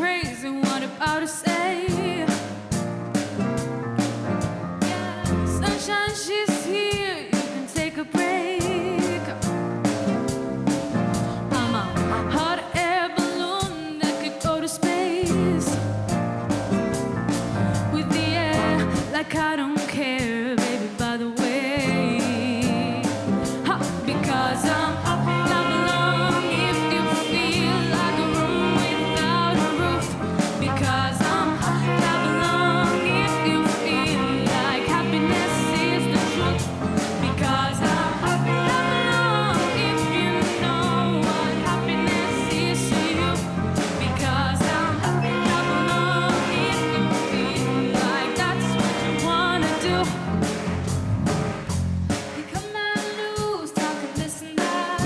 crazy, what about to say? Sunshine, she's here, you can take a break. I'm a hot air balloon that could go to space with the air, like I don't care, baby, by the way. Because I'm clap along if you feel like a room without a roof. Because I'm clap along if you feel like happiness is the truth. Because I'm clap along if you know what happiness is to you. Because I'm clap along if you feel like that's what you wanna do. You come out loose, talking this and that.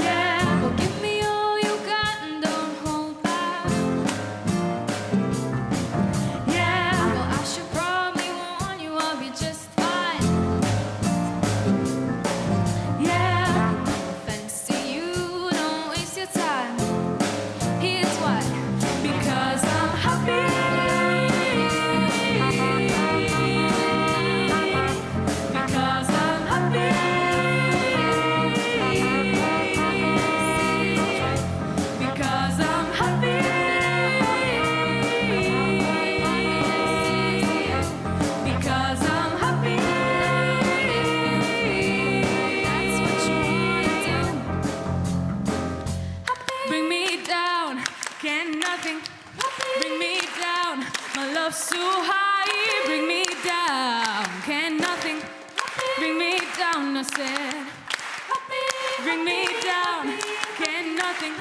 Yeah, well, give me all you got and don't hold back. Yeah, well, I should probably warn you, I'll be just fine. Yeah, no offense to you, don't waste your time. Here's why. Because I'm happy. Because I'm happy. Because I'm happy. Because I'm happy. That's what you wanna do. Bring me down, can nothing bring me down. My love's too high, bring me down. Can nothing bring me down, I said. Bring me down, can nothing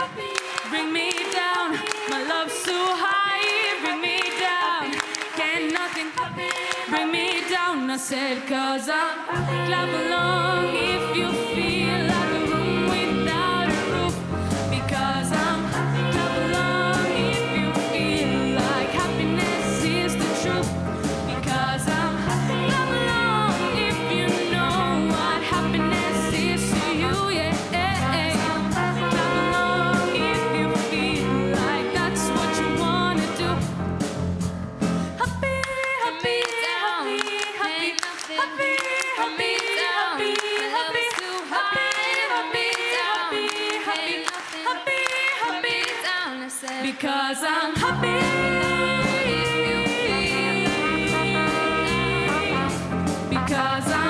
bring me down. My love's too high, bring me down. Can nothing bring me down, I said. 'Cause I'm clap along if you feel like a room without a roof. Because I'm clap along if you feel like happiness is the truth. Because I'm clap along if you know what happiness is to you, yeah. Clap along if you feel like that's what you wanna do. Happy, happy, happy, happy, happy, happy, happy, happy, happy, happy, happy, happy, happy. Because I'm happy. Because I'm